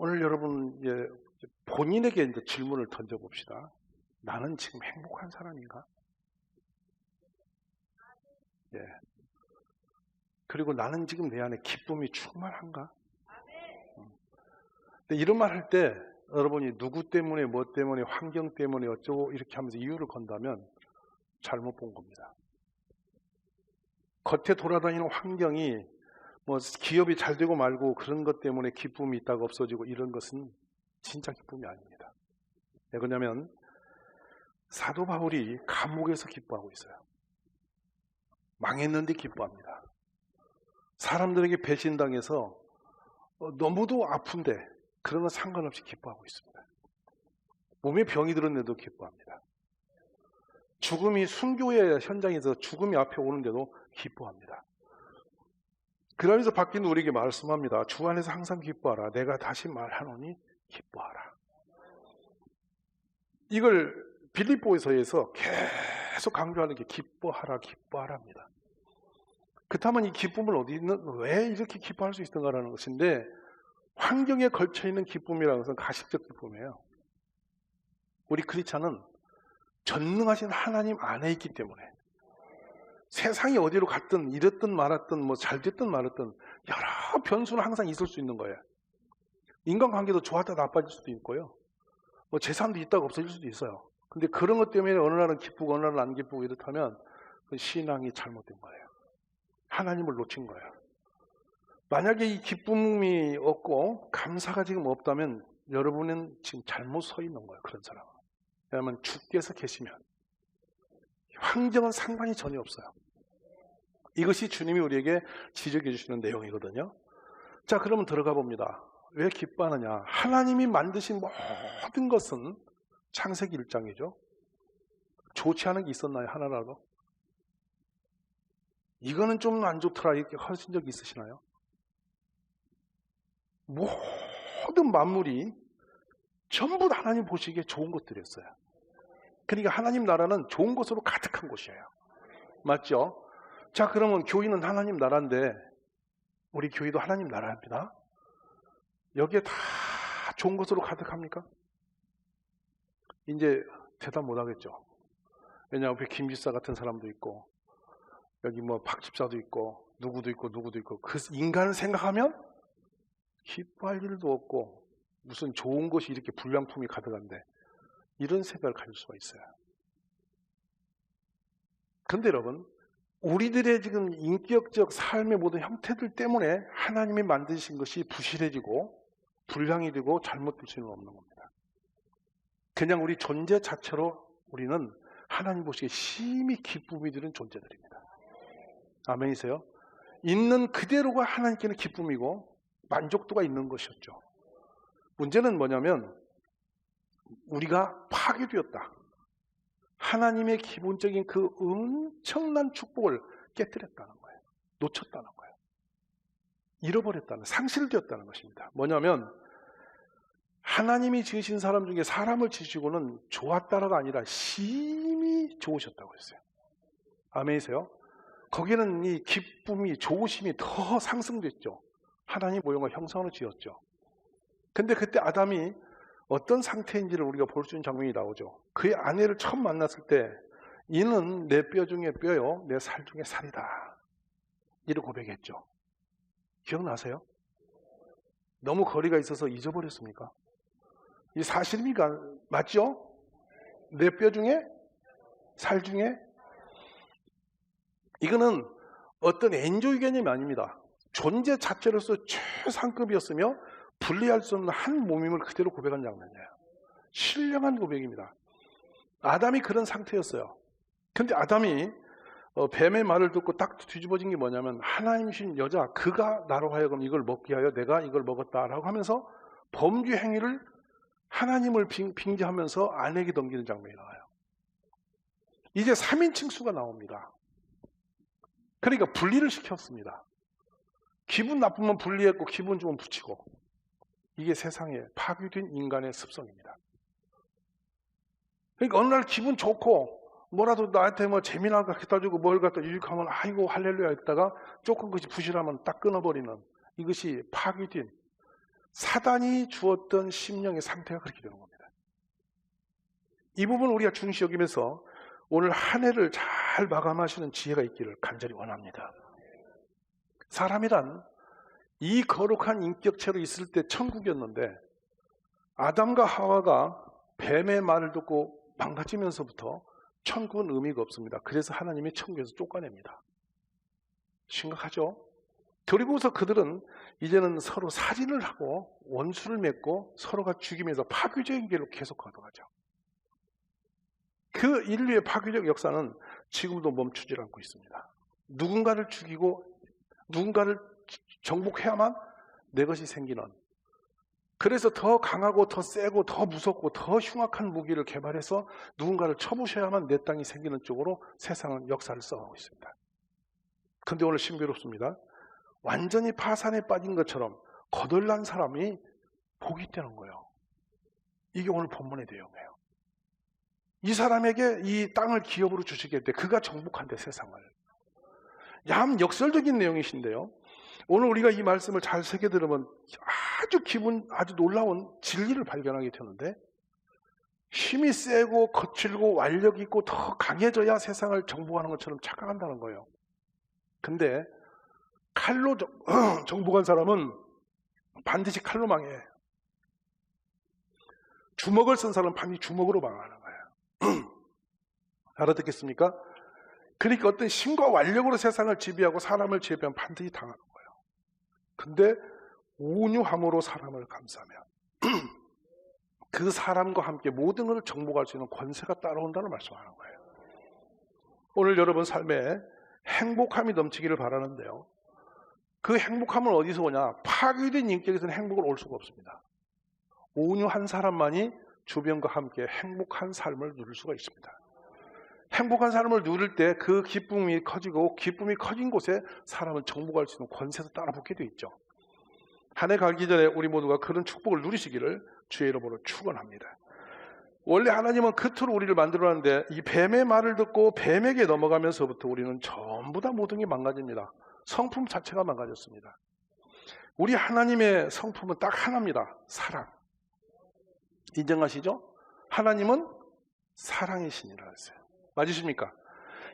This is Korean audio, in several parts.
오늘 여러분 본인에게 이제 질문을 던져봅시다. 나는 지금 행복한 사람인가? 예. 그리고 나는 지금 내 안에 기쁨이 충만한가? 근데 이런 말 할 때 여러분이 누구 때문에 뭐 때문에 환경 때문에 어쩌고 이렇게 하면서 이유를 건다면 잘못 본 겁니다. 겉에 돌아다니는 환경이 뭐 기업이 잘 되고 말고 그런 것 때문에 기쁨이 있다가 없어지고 이런 것은 진짜 기쁨이 아닙니다. 왜 그러냐면 사도 바울이 감옥에서 기뻐하고 있어요. 망했는데 기뻐합니다. 사람들에게 배신당해서 너무도 아픈데 그런 건 상관없이 기뻐하고 있습니다. 몸에 병이 들었는데도 기뻐합니다. 죽음이 순교의 현장에서 죽음이 앞에 오는데도 기뻐합니다. 그러면서 바뀐 우리에게 말씀합니다. 주 안에서 항상 기뻐하라. 내가 다시 말하노니 기뻐하라. 이걸 빌립보서에서 계속 강조하는 게 기뻐하라, 기뻐하라입니다. 그렇다면 이 기쁨을 어디 있는, 왜 이렇게 기뻐할 수 있던가라는 것인데, 환경에 걸쳐있는 기쁨이라는 것은 가식적 기쁨이에요. 우리 크리스찬은 전능하신 하나님 안에 있기 때문에 세상이 어디로 갔든 이랬든 말았든 뭐 잘 됐든 말았든 여러 변수는 항상 있을 수 있는 거예요. 인간관계도 좋았다 나빠질 수도 있고요. 뭐 재산도 있다가 없어질 수도 있어요. 근데 그런 것 때문에 어느 날은 기쁘고 어느 날은 안 기쁘고 이렇다면 그 신앙이 잘못된 거예요. 하나님을 놓친 거예요. 만약에 이 기쁨이 없고 감사가 지금 없다면 여러분은 지금 잘못 서 있는 거예요. 그런 사람은. 왜냐하면 주께서 계시면 환경은 상관이 전혀 없어요. 이것이 주님이 우리에게 지적해 주시는 내용이거든요. 자, 그러면 들어가 봅니다. 왜 기뻐하느냐? 하나님이 만드신 모든 것은 창세기 1장이죠. 좋지 않은 게 있었나요? 하나라도? 이거는 좀 안 좋더라 이렇게 하신 적 있으시나요? 모든 만물이 전부 다 하나님 보시기에 좋은 것들이었어요. 그러니까 하나님 나라는 좋은 것으로 가득한 곳이에요. 맞죠? 자, 그러면 교회는 하나님 나라인데 우리 교회도 하나님 나라입니다. 여기에 다 좋은 것으로 가득합니까? 이제 대답 못 하겠죠. 왜냐하면 옆에 김 집사 같은 사람도 있고 여기 뭐 박 집사도 있고 누구도 있고 그 인간을 생각하면 기뻐할 일도 없고 무슨 좋은 것이 이렇게 불량품이 가득한데 이런 생각을 가질 수가 있어요. 그런데 여러분, 우리들의 지금 인격적 삶의 모든 형태들 때문에 하나님이 만드신 것이 부실해지고 불량이 되고 잘못될 수는 없는 겁니다. 그냥 우리 존재 자체로 우리는 하나님 보시기에 심히 기쁨이 드는 존재들입니다. 아멘이세요? 있는 그대로가 하나님께는 기쁨이고 만족도가 있는 것이었죠. 문제는 뭐냐면 우리가 파괴되었다. 하나님의 기본적인 그 엄청난 축복을 깨뜨렸다는 거예요. 놓쳤다는 거예요. 잃어버렸다는, 상실되었다는 것입니다. 뭐냐면 하나님이 지으신 사람 중에 사람을 지으시고는 좋았다가 아니라 심히 좋으셨다고 했어요. 아멘이세요? 거기는 이 기쁨이, 좋으심이 더 상승됐죠. 하나님 모형과 형상으로 지었죠. 근데 그때 아담이 어떤 상태인지를 우리가 볼 수 있는 장면이 나오죠. 그의 아내를 처음 만났을 때 이는 내 뼈 중에 뼈요 내 살 중에 살이다. 이를 고백했죠. 기억나세요? 너무 거리가 있어서 잊어버렸습니까? 이 사실입니까? 맞죠? 내 뼈 중에 살 중에 이거는 어떤 엔조이 개념이 아닙니다. 존재 자체로서 최상급이었으며 분리할 수 없는 한 몸임을 그대로 고백한 장면이에요. 신령한 고백입니다. 아담이 그런 상태였어요. 근데 아담이 뱀의 말을 듣고 딱 뒤집어진 게 뭐냐면 하나님이신 여자 그가 나로 하여금 이걸 먹게 하여 내가 이걸 먹었다라고 하면서 범죄 행위를 하나님을 빙자하면서 아내에게 넘기는 장면이 나와요. 이제 3인칭수가 나옵니다. 그러니까 분리를 시켰습니다. 기분 나쁘면 분리했고 기분 좋으면 붙이고 이게 세상에 파괴된 인간의 습성입니다. 그러니까 어느 날 기분 좋고 뭐라도 나한테 뭐 재미난 거 갖다 주고 뭘 갖다 유익하면 아이고 할렐루야 했다가 조금 것이 부실하면 딱 끊어버리는 이것이 파괴된 사단이 주었던 심령의 상태가 그렇게 되는 겁니다. 이 부분 우리가 중시 여기면서 오늘 한 해를 잘 마감하시는 지혜가 있기를 간절히 원합니다. 사람이란 이 거룩한 인격체로 있을 때 천국이었는데 아담과 하와가 뱀의 말을 듣고 망가지면서부터 천국은 의미가 없습니다. 그래서 하나님이 천국에서 쫓아냅니다. 심각하죠? 그리고서 그들은 이제는 서로 살인을 하고 원수를 맺고 서로가 죽이면서 파괴적인 길로 계속 걸어가죠. 그 인류의 파괴적 역사는 지금도 멈추지 않고 있습니다. 누군가를 죽이고 누군가를 정복해야만 내 것이 생기는, 그래서 더 강하고 더 세고 더 무섭고 더 흉악한 무기를 개발해서 누군가를 쳐부셔야만 내 땅이 생기는 쪽으로 세상은 역사를 써가고 있습니다. 그런데 오늘 신비롭습니다. 완전히 파산에 빠진 것처럼 거덜난 사람이 복이 되는 거예요. 이게 오늘 본문의 내용이에요. 이 사람에게 이 땅을 기업으로 주시겠대. 그가 정복한대, 세상을. ям 역설적인 내용이신데요. 오늘 우리가 이 말씀을 잘 새겨 들으면 아주 놀라운 진리를 발견하게 되는데, 힘이 세고 거칠고 완력 있고 더 강해져야 세상을 정복하는 것처럼 착각한다는 거예요. 근데 칼로 정복한 사람은 반드시 칼로 망해. 주먹을 쓴 사람은 반드시 주먹으로 망하는 거예요. 알아듣겠습니까? 그러니까 어떤 힘과 완력으로 세상을 지배하고 사람을 지배하면 반드시 당하는 거예요. 근데 온유함으로 사람을 감싸면 그 사람과 함께 모든 것을 정복할 수 있는 권세가 따라온다는 말씀을 하는 거예요. 오늘 여러분 삶에 행복함이 넘치기를 바라는데요. 그 행복함은 어디서 오냐? 파괴된 인격에서는 행복을 올 수가 없습니다. 온유한 사람만이 주변과 함께 행복한 삶을 누릴 수가 있습니다. 행복한 삶을 누릴 때 그 기쁨이 커지고, 기쁨이 커진 곳에 사람은 정복할 수 있는 권세도 따라붙게 되어 있죠. 한 해 가기 전에 우리 모두가 그런 축복을 누리시기를 주의 이름으로 축원합니다. 원래 하나님은 그토록 우리를 만들어놨는데 이 뱀의 말을 듣고 뱀에게 넘어가면서부터 우리는 전부 다 모든 게 망가집니다. 성품 자체가 망가졌습니다. 우리 하나님의 성품은 딱 하나입니다. 사랑. 인정하시죠? 하나님은 사랑이시니라 했어요. 맞으십니까?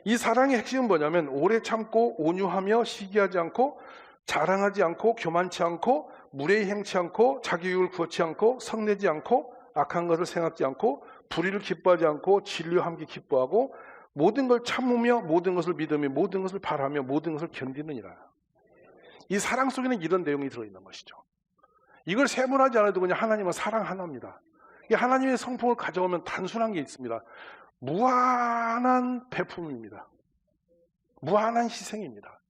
이 사랑의 핵심은 뭐냐면 오래 참고 온유하며 시기하지 않고 자랑하지 않고 교만치 않고 무례히 행치 않고 자기 유익을 구하지 않고 성내지 않고 악한 것을 생각지 않고 불의를 기뻐하지 않고 진리와 함께 기뻐하고 모든 걸 참으며 모든 것을 믿으며 모든 것을 바라며 모든 것을 견디느니라. 이 사랑 속에는 이런 내용이 들어있는 것이죠. 이걸 세분하지 않아도 그냥 하나님은 사랑 하나입니다. 이 하나님의 성품을 가져오면 단순한 게 있습니다. 무한한 배품입니다. 무한한 희생입니다.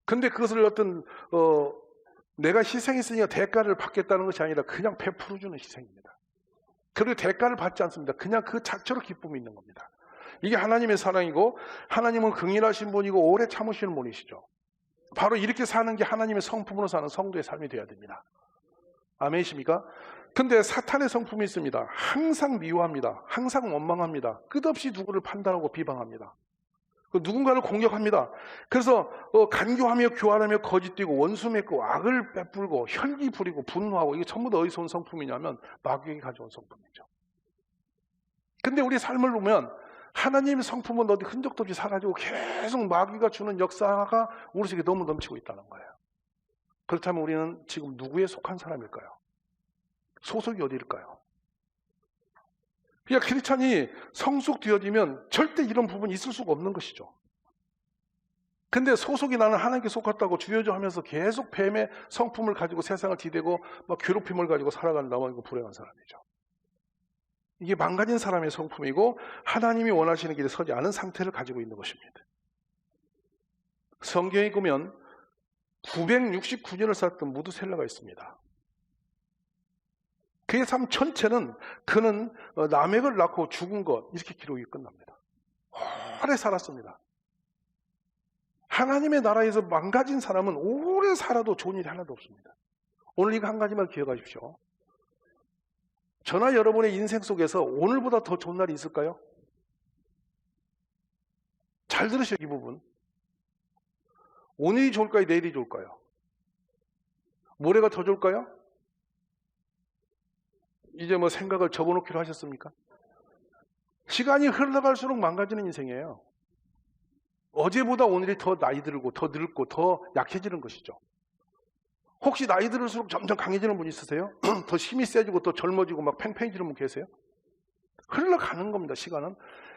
근데 그것을 어떤 내가 희생했으니까 대가를 받겠다는 것이 아니라 그냥 베풀어주는 희생입니다. 그리고 대가를 받지 않습니다. 그냥 그 자체로 기쁨이 있는 겁니다. 이게 하나님의 사랑이고, 하나님은 긍휼하신 분이고 오래 참으시는 분이시죠. 바로 이렇게 사는 게 하나님의 성품으로 사는 성도의 삶이 되어야 됩니다. 아멘이십니까? 근데 사탄의 성품이 있습니다. 항상 미워합니다. 항상 원망합니다. 끝없이 누구를 판단하고 비방합니다. 누군가를 공격합니다. 그래서 간교하며 교활하며 거짓되고 원수 맺고 악을 베풀고 혈기 부리고 분노하고, 이게 전부 다 어디서 온 성품이냐면 마귀에게 가져온 성품이죠. 근데 우리 삶을 보면 하나님의 성품은 어디 흔적도 없이 사라지고 계속 마귀가 주는 역사가 우리 속에 너무 넘치고 있다는 거예요. 그렇다면 우리는 지금 누구에 속한 사람일까요? 소속이 어디일까요? 그러니까 크리스찬이 성숙되어지면 절대 이런 부분이 있을 수가 없는 것이죠. 근데 소속이 나는 하나님께 속았다고 주여주 하면서 계속 뱀의 성품을 가지고 세상을 디대고 막 괴롭힘을 가지고 살아간다면 이거 불행한 사람이죠. 이게 망가진 사람의 성품이고 하나님이 원하시는 길에 서지 않은 상태를 가지고 있는 것입니다. 성경에 보면 969년을 살았던 무드셀라가 있습니다. 그의 삶 전체는 그는 남획을 낳고 죽은 것, 이렇게 기록이 끝납니다. 오래 살았습니다. 하나님의 나라에서 망가진 사람은 오래 살아도 좋은 일이 하나도 없습니다. 오늘 이거 한 가지만 기억하십시오. 저나 여러분의 인생 속에서 오늘보다 더 좋은 날이 있을까요? 잘 들으셔요, 이 부분. 오늘이 좋을까요? 내일이 좋을까요? 모레가 더 좋을까요? 이제 뭐 생각을 접어놓기로 하셨습니까? 시간이 흘러갈수록 망가지는 인생이에요. 어제보다 오늘이 더 나이 들고 더 늙고 더 약해지는 것이죠. 혹시 나이 들을수록 점점 강해지는 분 있으세요? 더 힘이 세지고 더 젊어지고 막 팽팽해지는 분 계세요? 흘러가는 겁니다. 시간은.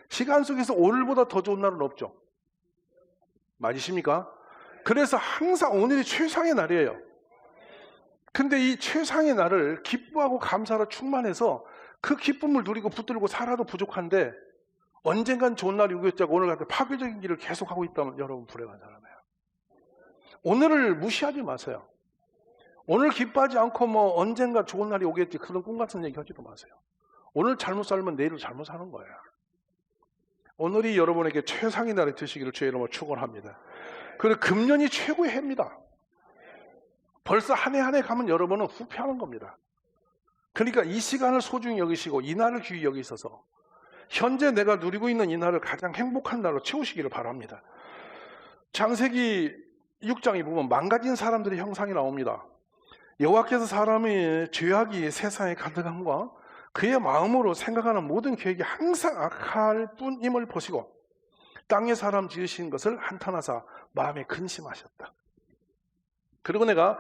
시간 속에서 오늘보다 더 좋은 날은 없죠. 맞으십니까? 그래서 항상 오늘이 최상의 날이에요. 근데 이 최상의 날을 기뻐하고 감사로 충만해서 그 기쁨을 누리고 붙들고 살아도 부족한데 언젠간 좋은 날이 오겠자고 오늘 같은 파괴적인 길을 계속하고 있다면 여러분 불행한 사람이에요. 오늘을 무시하지 마세요. 오늘 기뻐하지 않고 뭐 언젠가 좋은 날이 오겠지 그런 꿈 같은 얘기 하지도 마세요. 오늘 잘못 살면 내일을 잘못 사는 거예요. 오늘이 여러분에게 최상의 날이 되시기를 주의 이름으로 축원합니다. 그리고 금년이 최고의 해입니다. 벌써 한 해 한 해 가면 여러분은 후회하는 겁니다. 그러니까 이 시간을 소중히 여기시고 이 날을 귀히 여기셔서 현재 내가 누리고 있는 이 날을 가장 행복한 날로 채우시기를 바랍니다. 창세기 6장에 보면 망가진 사람들의 형상이 나옵니다. 여호와께서 사람의 죄악이 세상에 가득함과 그의 마음으로 생각하는 모든 계획이 항상 악할 뿐임을 보시고 땅에 사람 지으신 것을 한탄하사 마음에 근심하셨다. 그리고 내가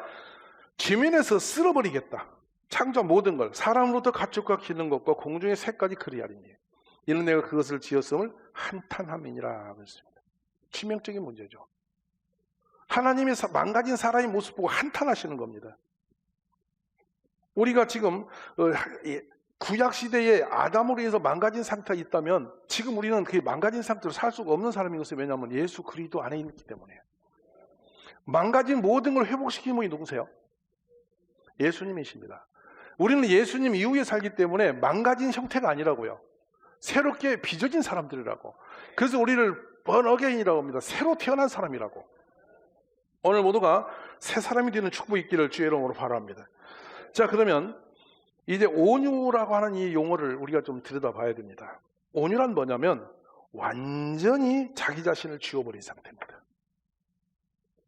지면에서 쓸어버리겠다. 창조한 모든 걸 사람으로부터 가축과 기는 것과 공중의 새까지 그리하리니 이는 내가 그것을 지었음을 한탄함이니라 그랬습니다. 치명적인 문제죠. 하나님이 망가진 사람의 모습 보고 한탄하시는 겁니다. 우리가 지금 구약시대에 아담으로 인해서 망가진 상태가 있다면 지금 우리는 그 망가진 상태로 살 수가 없는 사람인 것은 왜냐하면 예수 그리스도 안에 있기 때문에. 망가진 모든 걸 회복시키는 분이 누구세요? 예수님이십니다. 우리는 예수님 이후에 살기 때문에 망가진 형태가 아니라고요. 새롭게 빚어진 사람들이라고. 그래서 우리를 번어게인이라고 합니다. 새로 태어난 사람이라고. 오늘 모두가 새 사람이 되는 축복이 있기를 주의 이름으로 바랍니다. 자, 그러면 이제 온유라고 하는 이 용어를 우리가 좀 들여다봐야 됩니다. 온유란 뭐냐면 완전히 자기 자신을 지워버린 상태입니다.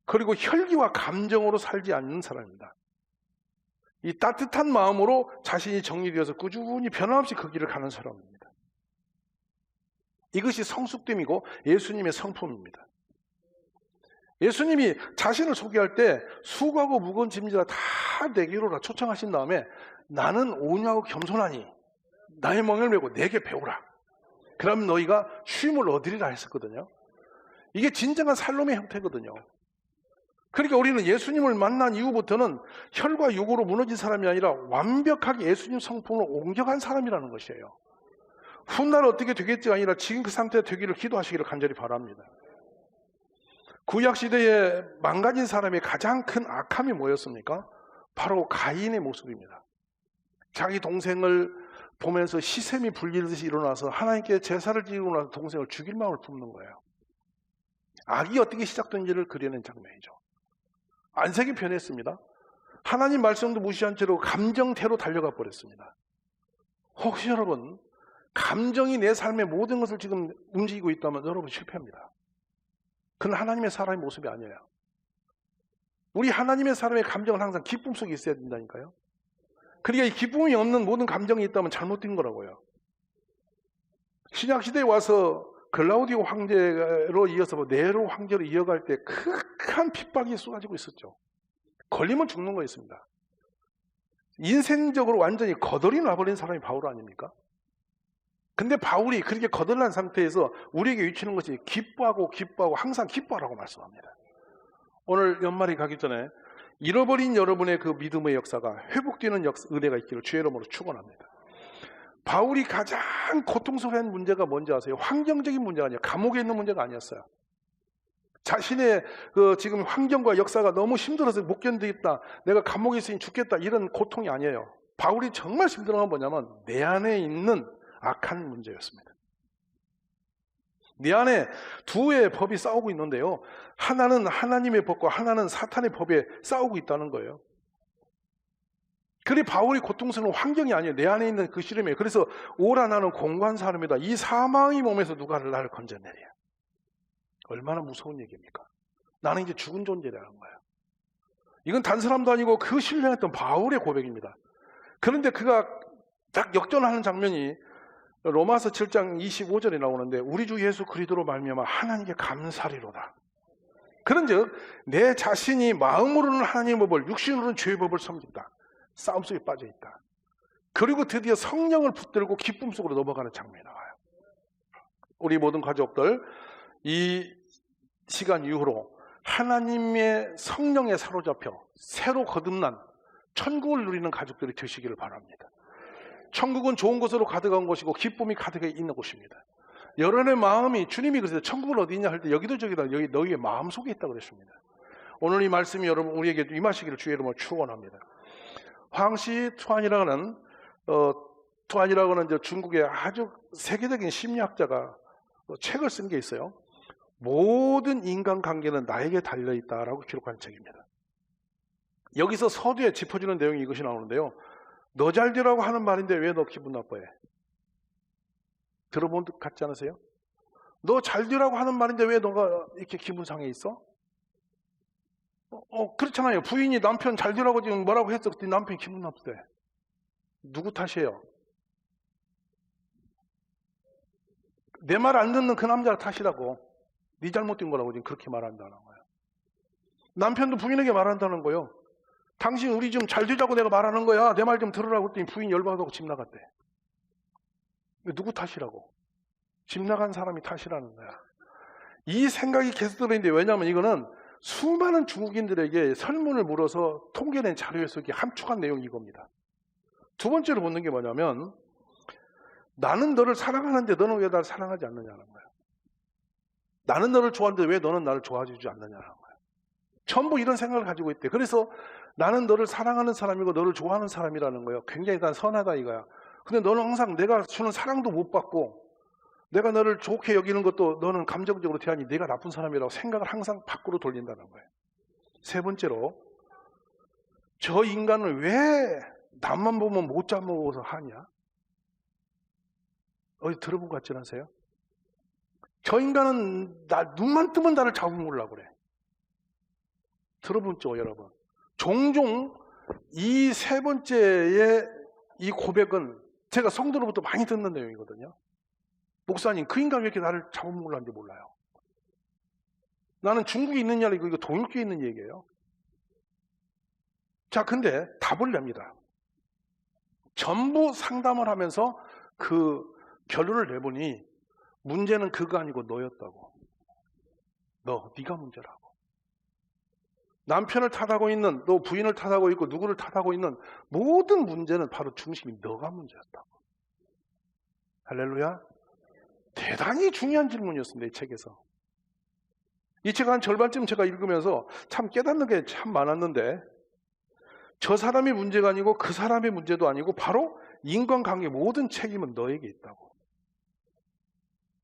그리고 혈기와 감정으로 살지 않는 사람입니다. 이 따뜻한 마음으로 자신이 정리되어서 꾸준히 변함없이 그 길을 가는 사람입니다. 이것이 성숙됨이고 예수님의 성품입니다. 예수님이 자신을 소개할 때 수고하고 무거운 짐지라 다 내게로 초청하신 다음에 나는 온유하고 겸손하니 나의 멍을 메고 내게 배우라. 그러면 너희가 쉼을 얻으리라 했었거든요. 이게 진정한 살롬의 형태거든요. 그러니까 우리는 예수님을 만난 이후부터는 혈과 육으로 무너진 사람이 아니라 완벽하게 예수님 성품으로 옮겨간 사람이라는 것이에요. 훗날 어떻게 되겠지가 아니라 지금 그 상태가 되기를 기도하시기를 간절히 바랍니다. 구약시대에 망가진 사람의 가장 큰 악함이 뭐였습니까? 바로 가인의 모습입니다. 자기 동생을 보면서 시샘이 불리듯이 일어나서 하나님께 제사를 지르고 나서 동생을 죽일 마음을 품는 거예요. 악이 어떻게 시작된지를 그려낸 장면이죠. 안색이 변했습니다. 하나님 말씀도 무시한 채로 감정태로 달려가 버렸습니다. 혹시 여러분 감정이 내 삶의 모든 것을 지금 움직이고 있다면 여러분 실패합니다. 그건 하나님의 사람의 모습이 아니에요. 우리 하나님의 사람의 감정은 항상 기쁨 속에 있어야 된다니까요. 그러니까 이 기쁨이 없는 모든 감정이 있다면 잘못된 거라고요. 신약시대에 와서 글라우디오 황제로 이어서 네로 황제로 이어갈 때 극한 핍박이 쏟아지고 있었죠. 걸리면 죽는 거였습니다. 인생적으로 완전히 거덜이 놔버린 사람이 바울 아닙니까? 근데 바울이 그렇게 거덜난 상태에서 우리에게 위치는 것이 기뻐하고 항상 기뻐하라고 말씀합니다. 오늘 연말이 가기 전에 잃어버린 여러분의 그 믿음의 역사가 회복되는 은혜가 있기를 주의 이름으로 축원합니다. 바울이 가장 고통스러운 문제가 뭔지 아세요? 환경적인 문제가 아니에요. 감옥에 있는 문제가 아니었어요. 자신의 지금 환경과 역사가 너무 힘들어서 못 견디겠다. 내가 감옥에 있으니 죽겠다. 이런 고통이 아니에요. 바울이 정말 힘들어한 건 뭐냐면 내 안에 있는 악한 문제였습니다. 내 안에 두 개의 법이 싸우고 있는데요. 하나는 하나님의 법과 하나는 사탄의 법에 싸우고 있다는 거예요. 그래 바울이 고통스러운 환경이 아니에요. 내 안에 있는 그 시름이에요. 그래서 오라 나는 공고한 사람이다. 이 사망의 몸에서 누가 나를 건져내랴. 얼마나 무서운 얘기입니까? 나는 이제 죽은 존재라는 거예요. 이건 단 사람도 아니고 그 신령했던 바울의 고백입니다. 그런데 그가 딱 역전하는 장면이 로마서 7장 25절에 나오는데 우리 주 예수 그리스도로 말미암아 하나님께 감사리로다. 그런즉 내 자신이 마음으로는 하나님의 법을 육신으로는 죄의 법을 섬긴다. 싸움 속에 빠져 있다. 그리고 드디어 성령을 붙들고 기쁨 속으로 넘어가는 장면이 나와요. 우리 모든 가족들 이 시간 이후로 하나님의 성령에 사로잡혀 새로 거듭난 천국을 누리는 가족들이 되시기를 바랍니다. 천국은 좋은 것으로 가득한 곳이고 기쁨이 가득해 있는 곳입니다. 여러분의 마음이, 주님이 그러세요. 천국은 어디 있냐 할 때 여기도 저기도 여기 너희의 마음 속에 있다고 그랬습니다. 오늘 이 말씀이 여러분 우리에게 임하시기를 주의 이름으로 축원합니다. 황시 투안이라는 중국의 아주 세계적인 심리학자가 책을 쓴 게 있어요. 모든 인간관계는 나에게 달려있다라고 기록한 책입니다. 여기서 서두에 짚어주는 내용이 이것이 나오는데요. 너 잘 되라고 하는 말인데 왜 너 기분 나빠해? 들어본 듯 같지 않으세요? 너 잘 되라고 하는 말인데 왜 너가 이렇게 기분 상해 있어? 그렇잖아요. 부인이 남편 잘 되라고 지금 뭐라고 했어. 그때 남편이 기분 나쁘대. 누구 탓이에요? 내 말 안 듣는 그 남자 탓이라고. 네 잘못된 거라고 지금 그렇게 말한다는 거예요. 남편도 부인에게 말한다는 거예요. 당신 우리 좀 잘 되자고 내가 말하는 거야. 내 말 좀 들으라고 했더니 부인 열받아서 집 나갔대. 누구 탓이라고? 집 나간 사람이 탓이라는 거야. 이 생각이 계속 들어있는데 왜냐하면 이거는 수많은 중국인들에게 설문을 물어서 통계낸 자료에서 함축한 내용이 이겁니다. 두 번째로 묻는 게 뭐냐면 나는 너를 사랑하는데 너는 왜 나를 사랑하지 않느냐는 거예요. 나는 너를 좋아하는데 왜 너는 나를 좋아해주지 않느냐는 거예요. 전부 이런 생각을 가지고 있대. 그래서 나는 너를 사랑하는 사람이고 너를 좋아하는 사람이라는 거예요. 굉장히 난 선하다 이거야. 근데 너는 항상 내가 주는 사랑도 못 받고 내가 너를 좋게 여기는 것도 너는 감정적으로 대하니 내가 나쁜 사람이라고 생각을 항상 밖으로 돌린다는 거예요. 세 번째로 저 인간을 왜 남만 보면 못 잡아먹어서 하냐? 어디 들어본 것 같지 않으세요? 저 인간은 눈만 뜨면 나를 잡아먹으려고 그래. 들어보죠, 여러분. 종종 이 세 번째의 이 고백은 제가 성도로부터 많이 듣는 내용이거든요. 목사님, 그 인간 왜 이렇게 나를 잡아먹으려는지 몰라요. 나는 중국에 있는 게 아니고 이거 동일교에 있는 얘기예요. 자, 근데 답을 냅니다. 전부 상담을 하면서 그 결론을 내보니 문제는 그가 아니고 너였다고. 네가 문제라고. 남편을 탓하고 있는, 너 부인을 탓하고 있고 누구를 탓하고 있는 모든 문제는 바로 중심이 너가 문제였다고. 할렐루야. 대단히 중요한 질문이었습니다. 이 책에서. 이 책 한 절반쯤 제가 읽으면서 참 깨닫는 게 참 많았는데 저 사람이 문제가 아니고 그 사람의 문제도 아니고 바로 인간관계 모든 책임은 너에게 있다고.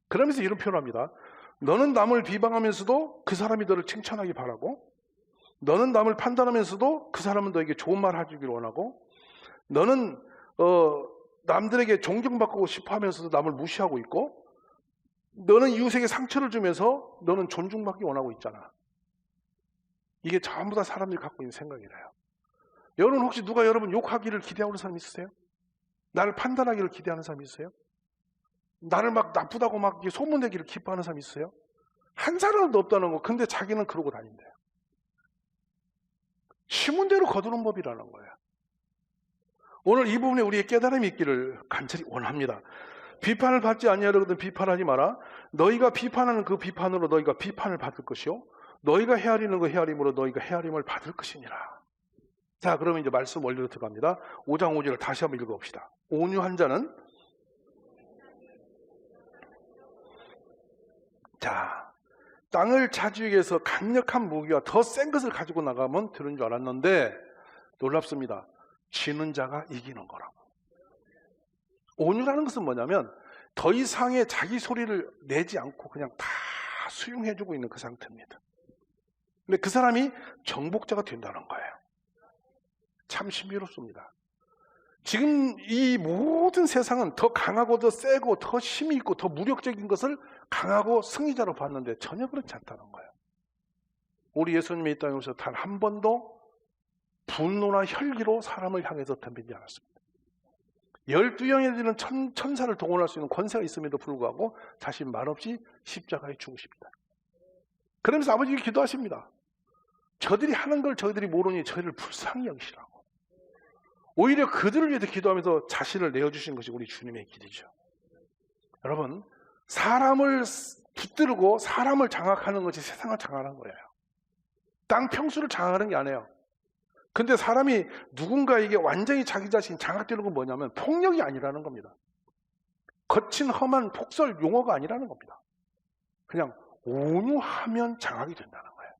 그러면서 이런 표현을 합니다. 너는 남을 비방하면서도 그 사람이 너를 칭찬하기 바라고, 너는 남을 판단하면서도 그 사람은 너에게 좋은 말 해주기를 원하고, 너는 남들에게 존경받고 싶어 하면서도 남을 무시하고 있고, 너는 이웃에게 상처를 주면서 너는 존중받기 원하고 있잖아. 이게 전부 다 사람들이 갖고 있는 생각이래요. 여러분 혹시 누가 여러분 욕하기를 기대하는 사람 있으세요? 나를 판단하기를 기대하는 사람 있으세요? 나를 막 나쁘다고 막 소문내기를 기뻐하는 사람 있으세요? 한 사람도 없다는 거. 근데 자기는 그러고 다닌대요. 시문대로 거두는 법이라는 거예요. 오늘 이 부분에 우리의 깨달음이 있기를 간절히 원합니다. 비판을 받지 아니하려거든 비판하지 마라. 너희가 비판하는 그 비판으로 너희가 비판을 받을 것이요 너희가 헤아리는 그 헤아림으로 너희가 헤아림을 받을 것이니라. 자, 그러면 이제 말씀 원리로 들어갑니다. 5장 5절을 다시 한번 읽어봅시다. 온유한 자는 자, 땅을 차지하기 위해서 강력한 무기와 더 센 것을 가지고 나가면 되는 줄 알았는데 놀랍습니다. 지는 자가 이기는 거라고. 온유라는 것은 뭐냐면 더 이상의 자기 소리를 내지 않고 그냥 다 수용해주고 있는 그 상태입니다. 근데 그 사람이 정복자가 된다는 거예요. 참 신비롭습니다. 지금 이 모든 세상은 더 강하고 더 세고 더 힘이 있고 더 무력적인 것을 강하고 승리자로 봤는데 전혀 그렇지 않다는 거예요. 우리 예수님이 이 땅에 오셔서 단 한 번도 분노나 혈기로 사람을 향해서 덤비지 않았습니다. 12영에 되는 천사를 동원할 수 있는 권세가 있음에도 불구하고 자신 말없이 십자가에 죽으십니다. 그러면서 아버지께 기도하십니다. 저들이 하는 걸 저희들이 모르니 저희를 불쌍히 여기시라고. 오히려 그들을 위해서 기도하면서 자신을 내어주신 것이 우리 주님의 길이죠. 여러분, 사람을 붙들고 사람을 장악하는 것이 세상을 장악하는 거예요. 땅 평수를 장악하는 게 아니에요. 근데 사람이 누군가에게 완전히 자기 자신이 장악되는 건 뭐냐면 폭력이 아니라는 겁니다. 거친 험한 폭설 용어가 아니라는 겁니다. 그냥 온유하면 장악이 된다는 거예요.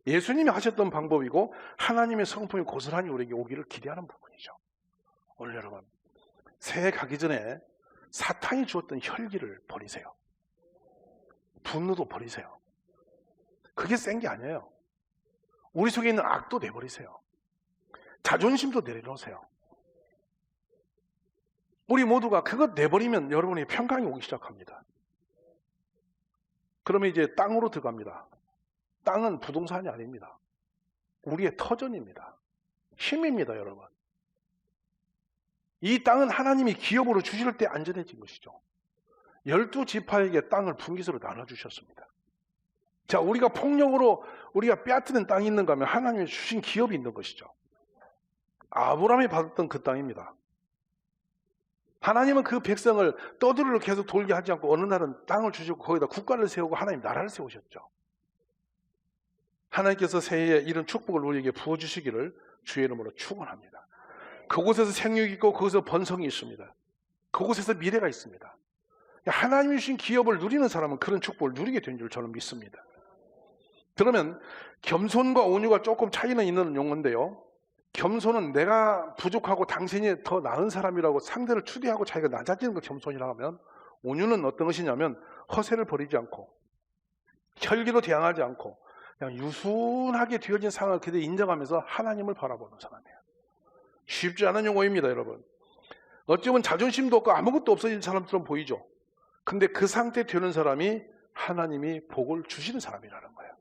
예수님이 하셨던 방법이고 하나님의 성품이 고스란히 우리에게 오기를 기대하는 부분이죠. 오늘 여러분, 새해 가기 전에 사탄이 주었던 혈기를 버리세요. 분노도 버리세요. 그게 센 게 아니에요. 우리 속에 있는 악도 내버리세요. 자존심도 내려놓으세요. 우리 모두가 그것 내버리면 여러분의 평강이 오기 시작합니다. 그러면 이제 땅으로 들어갑니다. 땅은 부동산이 아닙니다. 우리의 터전입니다. 힘입니다, 여러분. 이 땅은 하나님이 기업으로 주실 때 안전해진 것이죠. 12지파에게 땅을 분깃으로 나눠주셨습니다. 자, 우리가 폭력으로 우리가 빼앗는 땅이 있는가 하면 하나님이 주신 기업이 있는 것이죠. 아브라함이 받았던 그 땅입니다. 하나님은 그 백성을 떠들을 계속 돌게 하지 않고 어느 날은 땅을 주시고 거기다 국가를 세우고 하나님 나라를 세우셨죠. 하나님께서 새해에 이런 축복을 우리에게 부어주시기를 주의 이름으로 축원합니다. 그곳에서 생육이 있고 그곳에서 번성이 있습니다. 그곳에서 미래가 있습니다. 하나님이 주신 기업을 누리는 사람은 그런 축복을 누리게 된 줄 저는 믿습니다. 그러면 겸손과 온유가 조금 차이는 있는 용어인데요. 겸손은 내가 부족하고 당신이 더 나은 사람이라고 상대를 추대하고 자기가 낮아지는 걸 겸손이라고 하면, 온유는 어떤 것이냐면 허세를 버리지 않고 혈기로 대항하지 않고 그냥 유순하게 되어진 상황을 그대로 인정하면서 하나님을 바라보는 사람이에요. 쉽지 않은 용어입니다, 여러분. 어찌 보면 자존심도 없고 아무것도 없어진 사람처럼 보이죠. 근데 그 상태 되는 사람이 하나님이 복을 주시는 사람이라는 거예요.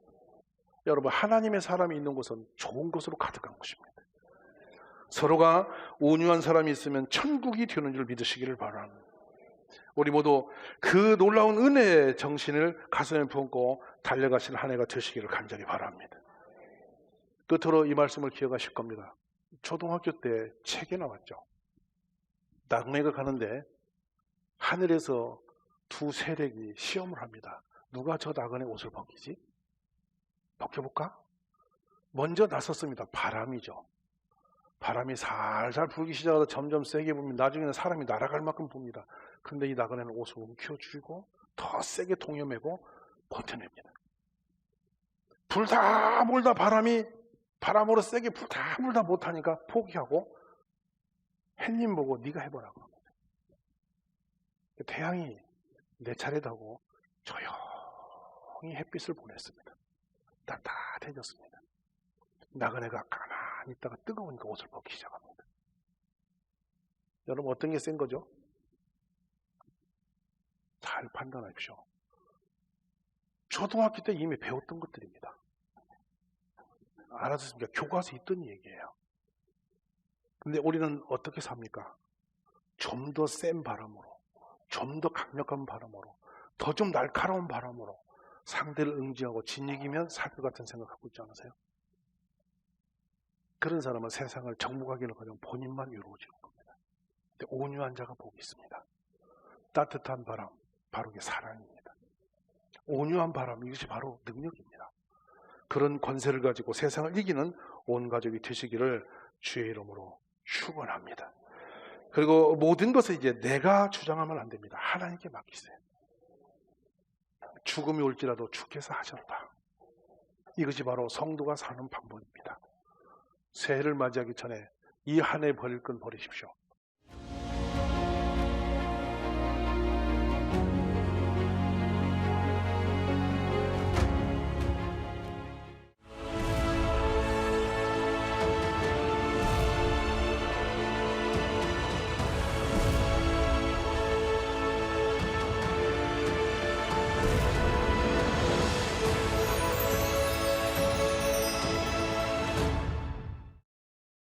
여러분, 하나님의 사람이 있는 곳은 좋은 것으로 가득한 곳입니다. 서로가 온유한 사람이 있으면 천국이 되는 줄 믿으시기를 바랍니다. 우리 모두 그 놀라운 은혜의 정신을 가슴에 품고 달려가실 한 해가 되시기를 간절히 바랍니다. 끝으로 이 말씀을 기억하실 겁니다. 초등학교 때 책에 나왔죠. 낙내가 가는데 하늘에서 두 세력이 시험을 합니다. 누가 저 나그네 옷을 벗기지? 벗겨볼까? 먼저 나섰습니다. 바람이죠. 바람이 살살 불기 시작하다 점점 세게 불면 나중에는 사람이 날아갈 만큼 붑니다. 근데 이 나그네는 옷을 움켜쥐고 더 세게 동여매고 버텨냅니다. 불다 불다 바람으로 세게 불다 불다 못하니까 포기하고 햇님 보고 네가 해보라고 합니다. 태양이 내 차례다고 조용히 햇빛을 보냈습니다. 따뜻해졌습니다. 나그네가 가만히 있다가 뜨거우니까 옷을 벗기 시작합니다. 여러분, 어떤 게 센 거죠? 잘 판단하십시오. 초등학교 때 이미 배웠던 것들입니다. 알아듣습니까? 교과서에 있던 얘기예요. 근데 우리는 어떻게 삽니까? 좀 더 센 바람으로, 좀 더 강력한 바람으로, 더 좀 날카로운 바람으로 상대를 응징하고 진이기면 살 것 같은 생각하고 있지 않으세요? 그런 사람은 세상을 정복하기는 가장 본인만 외로워지는 겁니다. 근데 온유한 자가 복이 있습니다. 따뜻한 바람, 바로 그게 사랑입니다. 온유한 바람, 이것이 바로 능력입니다. 그런 권세를 가지고 세상을 이기는 온 가족이 되시기를 주의 이름으로 축원합니다. 그리고 모든 것을 이제 내가 주장하면 안 됩니다. 하나님께 맡기세요. 죽음이 올지라도 주께서 하셨다. 이것이 바로 성도가 사는 방법입니다. 새해를 맞이하기 전에 이 한 해 버릴 건 버리십시오.